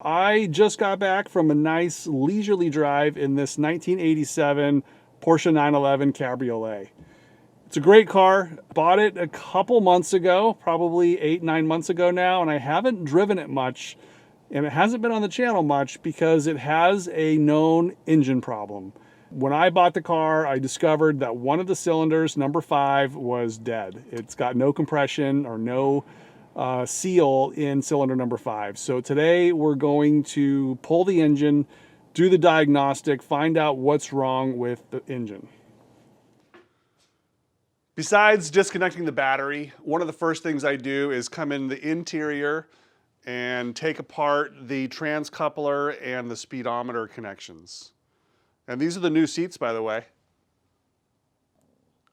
I just got back from a nice leisurely drive in this 1987 Porsche 911 Cabriolet. It's a great car. Bought it a couple months ago, probably 8, 9 months ago now, and I haven't driven it much, and it hasn't been on the channel much because it has a known engine problem. When I bought the car, I discovered that one of the cylinders, number 5, was dead. It's got no compression or no seal in cylinder number 5. So today we're going to pull the engine, do the diagnostic, find out what's wrong with the engine. Besides disconnecting the battery, one of the first things I do is come in the interior and take apart the transcoupler and the speedometer connections. And these are the new seats, by the way.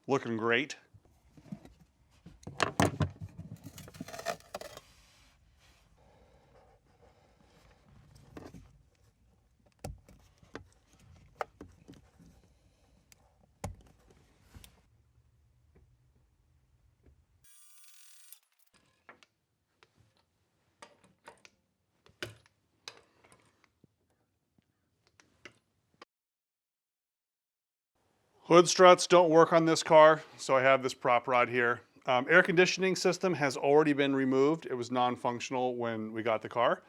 Looking great. Hood struts don't work on this car, so I have this prop rod here. Air conditioning system has already been removed. It was non-functional when we got the car.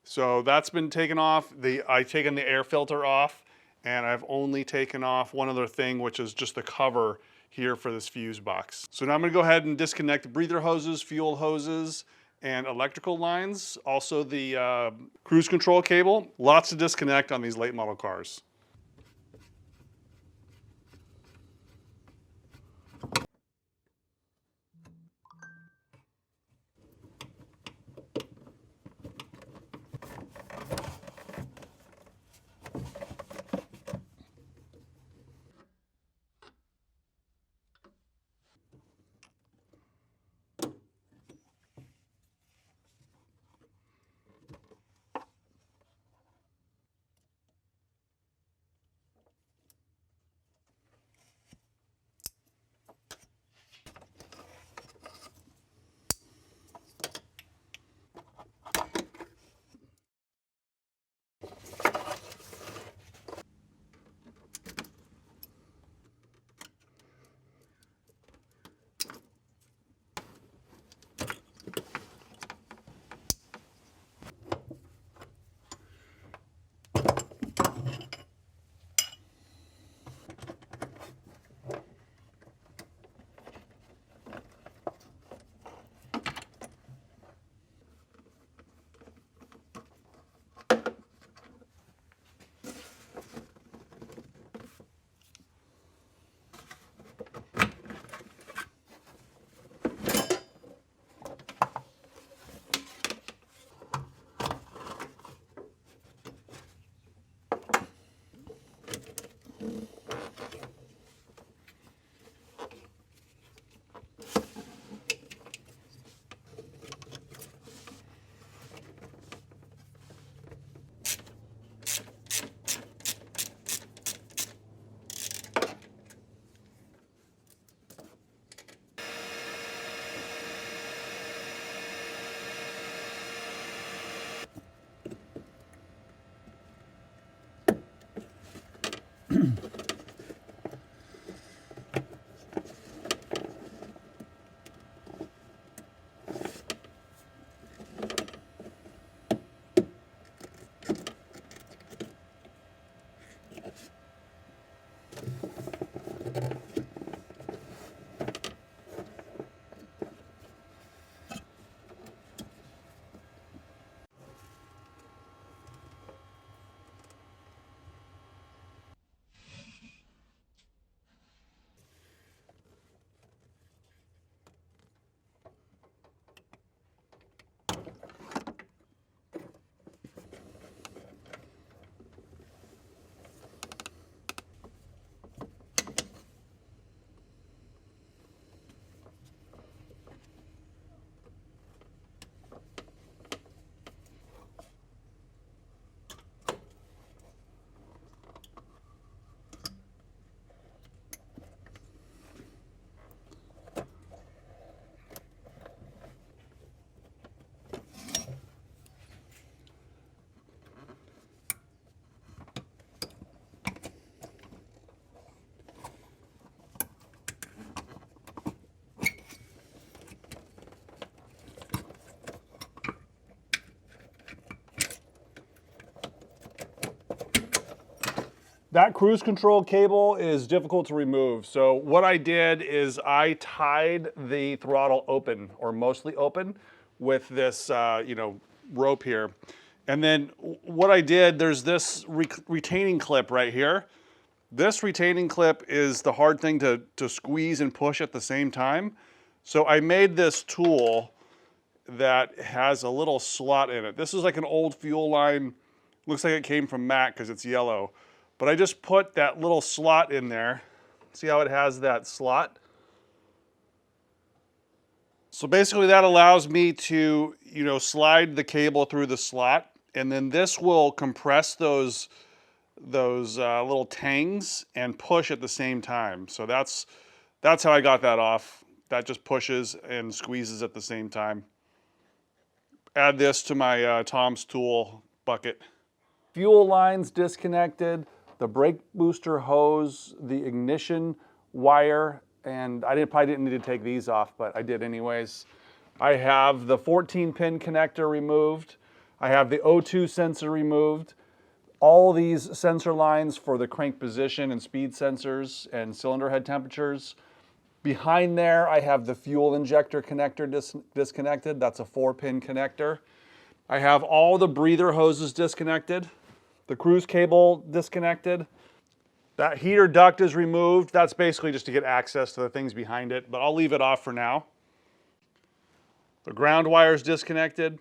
So that's been taken off. I've taken the air filter off, and I've only taken off one other thing, which is just the cover here for this fuse box. So now I'm gonna go ahead and disconnect the breather hoses, fuel hoses, and electrical lines. Also the cruise control cable. Lots to disconnect on these late model cars. That cruise control cable is difficult to remove. So what I did is I tied the throttle open, or mostly open, with this rope here. And then what I did, there's this retaining clip right here. This retaining clip is the hard thing to squeeze and push at the same time. So I made this tool that has a little slot in it. This is like an old fuel line. Looks like it came from Mac because it's yellow. But I just put that little slot in there. See how it has that slot? So basically that allows me to, slide the cable through the slot, and then this will compress those little tangs and push at the same time. So that's how I got that off. That just pushes and squeezes at the same time. Add this to my Tom's Tool bucket. Fuel lines disconnected, the brake booster hose, the ignition wire, and I probably didn't need to take these off, but I did anyways. I have the 14-pin connector removed. I have the O2 sensor removed. All these sensor lines for the crank position and speed sensors and cylinder head temperatures. Behind there, I have the fuel injector connector disconnected. That's a 4-pin connector. I have all the breather hoses disconnected. The cruise cable disconnected. That heater duct is removed. That's basically just to get access to the things behind it, but I'll leave it off for now. The ground wire is disconnected.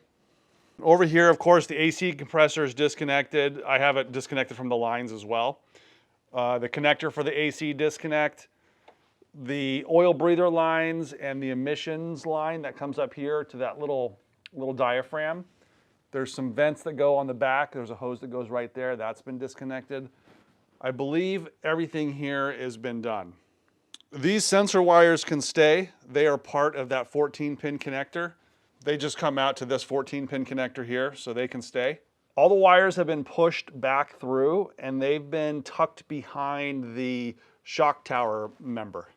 Over here, of course, the AC compressor is disconnected. I have it disconnected from the lines as well. The connector for the AC disconnect. The oil breather lines and the emissions line that comes up here to that little diaphragm. There's some vents that go on the back. There's a hose that goes right there. That's been disconnected. I believe everything here has been done. These sensor wires can stay. They are part of that 14-pin connector. They just come out to this 14-pin connector here, so they can stay. All the wires have been pushed back through, and they've been tucked behind the shock tower member.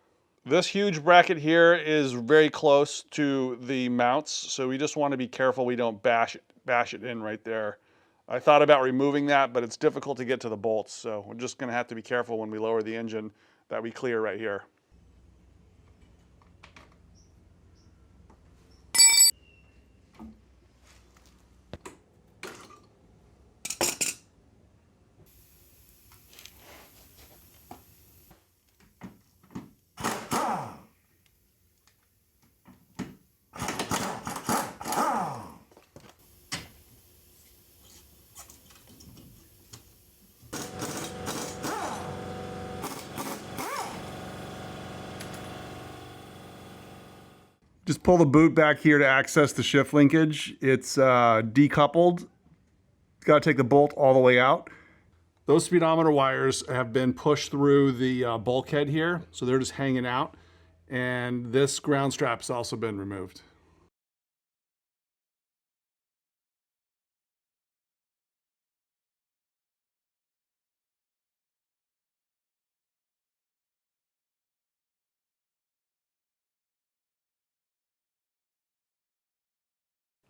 This huge bracket here is very close to the mounts, so we just want to be careful we don't bash it in right there. I thought about removing that, but it's difficult to get to the bolts, so we're just going to have to be careful when we lower the engine that we clear right here. Just pull the boot back here to access the shift linkage. It's decoupled. Got to take the bolt all the way out. Those speedometer wires have been pushed through the bulkhead here, so they're just hanging out. And this ground strap's also been removed.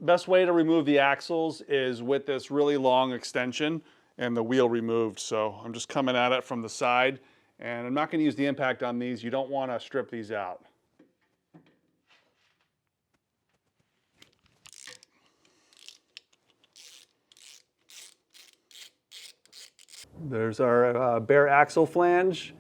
Best way to remove the axles is with this really long extension and the wheel removed. So I'm just coming at it from the side, and I'm not going to use the impact on these. You don't want to strip these out. There's our bare axle flange.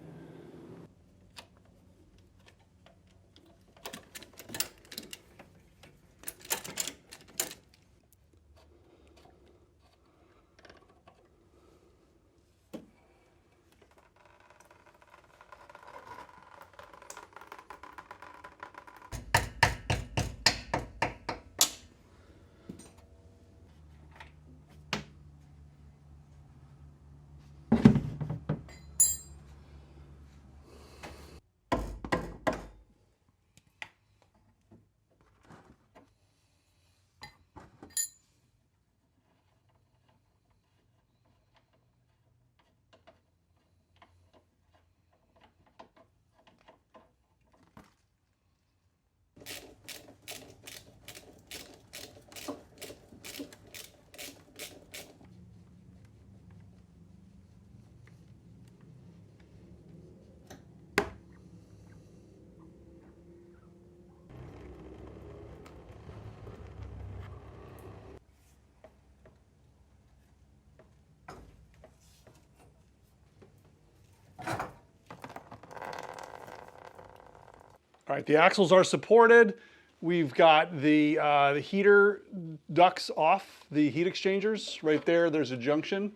All right, the axles are supported. We've got the heater ducts off, the heat exchangers. Right there, there's a junction.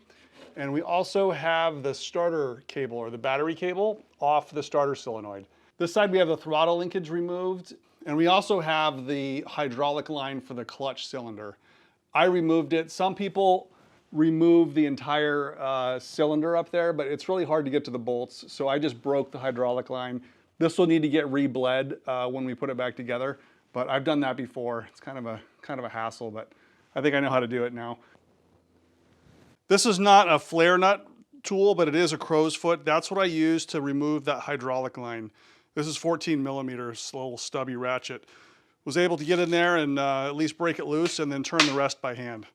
And we also have the starter cable or the battery cable off the starter solenoid. This side we have the throttle linkage removed, and we also have the hydraulic line for the clutch cylinder. I removed it. Some people remove the entire cylinder up there, but it's really hard to get to the bolts, so I just broke the hydraulic line. This will need to get re-bled when we put it back together, but I've done that before. It's kind of a hassle, but I think I know how to do it now. This is not a flare nut tool, but it is a crow's foot. That's what I use to remove that hydraulic line. This is 14 millimeters, little stubby ratchet. Was able to get in there and at least break it loose and then turn the rest by hand.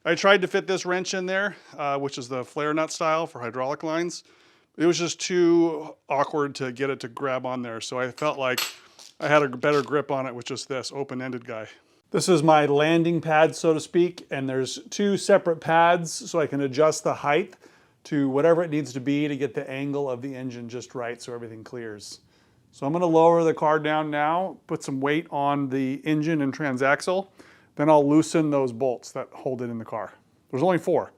I tried to fit this wrench in there, which is the flare nut style for hydraulic lines. It was just too awkward to get it to grab on there, so I felt like I had a better grip on it with just this open-ended guy. This is my landing pad, so to speak, and there's two separate pads so I can adjust the height to whatever it needs to be to get the angle of the engine just right so everything clears. So I'm going to lower the car down now, put some weight on the engine and transaxle, then I'll loosen those bolts that hold it in the car. There's only 4.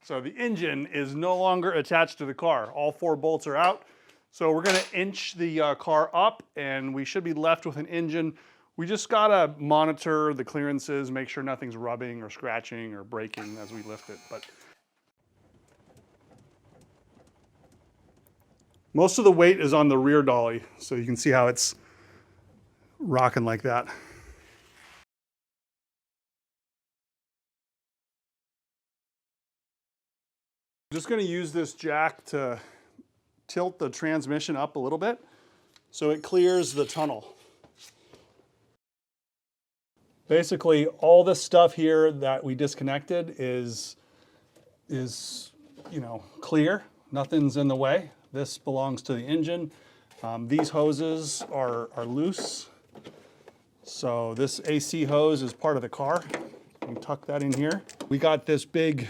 So the engine is no longer attached to the car. All 4 bolts are out. So we're going to inch the car up and we should be left with an engine. We just got to monitor the clearances, make sure nothing's rubbing or scratching or breaking as we lift it. But most of the weight is on the rear dolly, so you can see how it's rocking like that. I'm just going to use this jack to tilt the transmission up a little bit so it clears the tunnel. Basically, all this stuff here that we disconnected is clear. Nothing's in the way. This belongs to the engine. These hoses are loose. So this AC hose is part of the car. You can tuck that in here. We got this big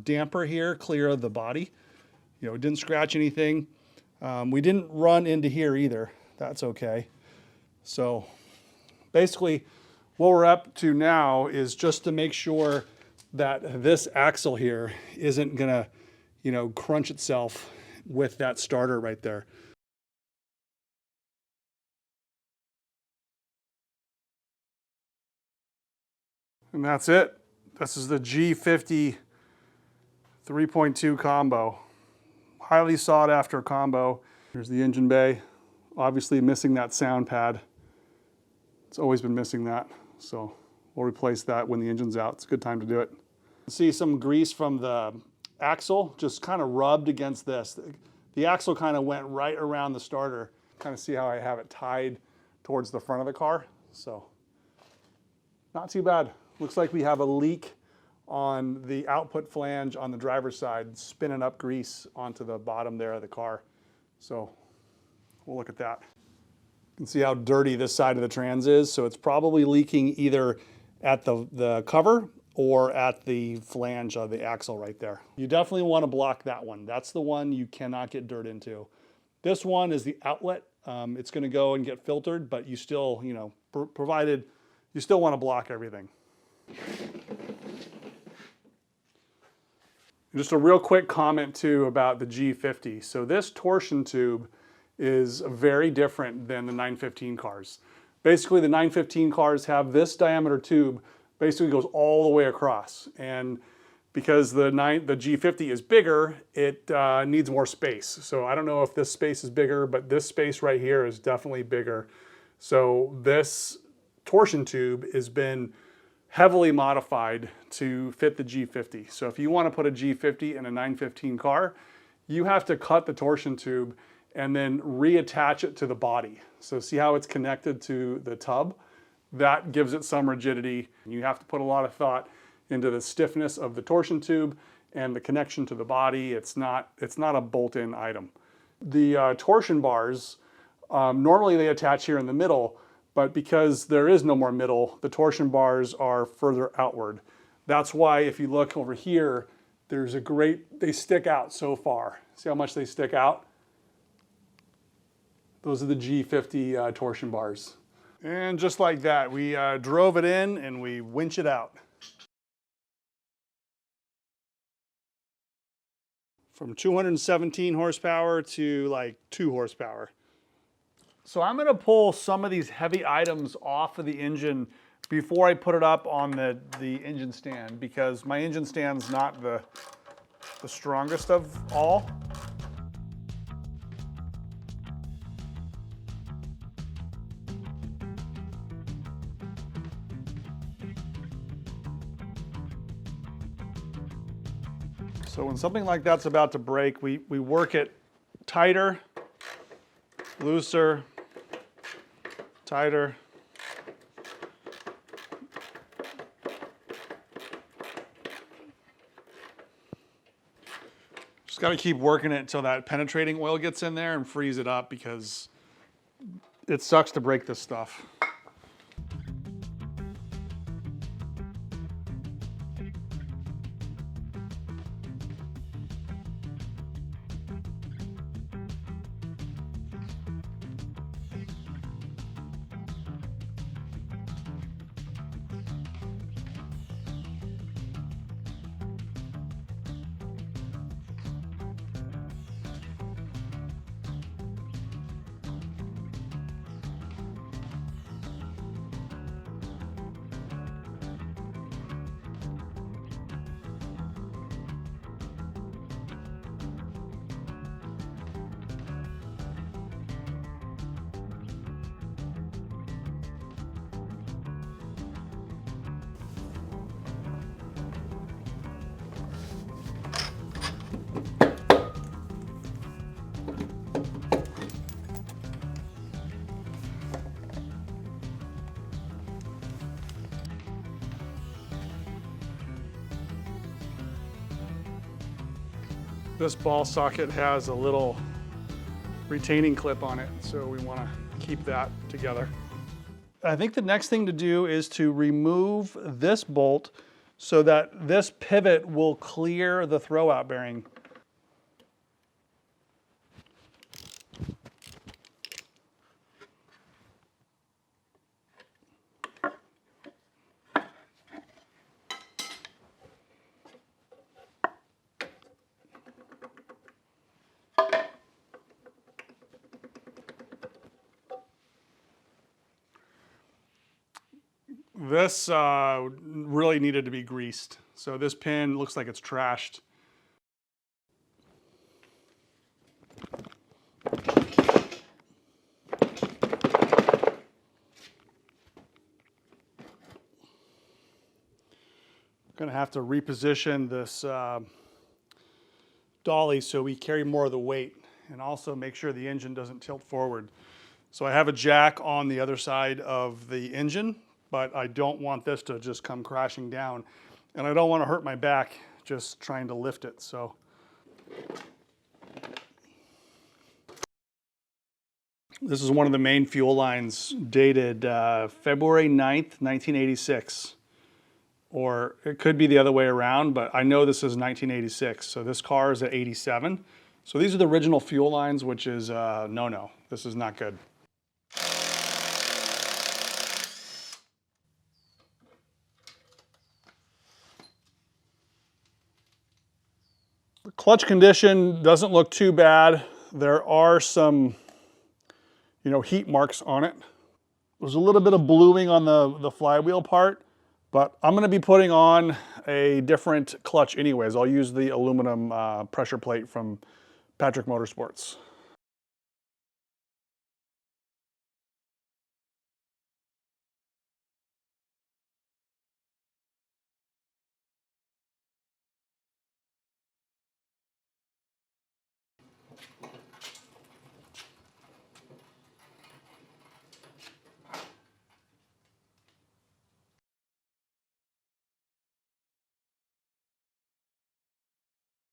damper here, clear of the body. It didn't scratch anything. We didn't run into here either. That's okay. So basically what we're up to now is just to make sure that this axle here isn't gonna, crunch itself with that starter right there. And that's it. This is the G50 3.2 combo. Highly sought after combo. Here's the engine bay. Obviously missing that sound pad. It's always been missing that. So we'll replace that when the engine's out. It's a good time to do it. See some grease from the axle just kind of rubbed against this. The axle kind of went right around the starter. Kind of see how I have it tied towards the front of the car. So not too bad. Looks like we have a leak on the output flange on the driver's side, spinning up grease onto the bottom there of the car. So we'll look at that. You can see how dirty this side of the trans is. So it's probably leaking either at the cover or at the flange of the axle right there. You definitely want to block that one. That's the one you cannot get dirt into. This one is the outlet. It's going to go and get filtered, but you still, provided you still want to block everything. Just a real quick comment too about the G50. So this torsion tube is very different than the 915 cars. Basically the 915 cars have this diameter tube, basically goes all the way across. And because the G50 is bigger, it needs more space. So I don't know if this space is bigger, but this space right here is definitely bigger. So this torsion tube has been heavily modified to fit the G50. So if you want to put a G50 in a 915 car, you have to cut the torsion tube and then reattach it to the body. So see how it's connected to the tub? That gives it some rigidity. You have to put a lot of thought into the stiffness of the torsion tube and the connection to the body. It's not a bolt-in item. The torsion bars, normally they attach here in the middle, but because there is no more middle, the torsion bars are further outward. That's why if you look over here, they stick out so far. See how much they stick out? Those are the G50 torsion bars. And just like that, we drove it in and we winch it out. From 217 horsepower to like 2 horsepower. So I'm gonna pull some of these heavy items off of the engine before I put it up on the engine stand, because my engine stand's not the strongest of all. So when something like that's about to break, we work it tighter, looser, tighter. Just got to keep working it until that penetrating oil gets in there and frees it up, because it sucks to break this stuff. This ball socket has a little retaining clip on it, so we want to keep that together. I think the next thing to do is to remove this bolt so that this pivot will clear the throwout bearing. This really needed to be greased. So this pin looks like it's trashed. Gonna have to reposition this dolly so we carry more of the weight, and also make sure the engine doesn't tilt forward. So I have a jack on the other side of the engine, but I don't want this to just come crashing down, and I don't want to hurt my back just trying to lift it. So this is one of the main fuel lines, dated February 9th, 1986. Or it could be the other way around, but I know this is 1986. So this car is at 87. So these are the original fuel lines, which is no. This is not good. The clutch condition doesn't look too bad. There are some, heat marks on it. There's a little bit of bluing on the flywheel part, but I'm going to be putting on a different clutch anyways. I'll use the aluminum pressure plate from Patrick Motorsports.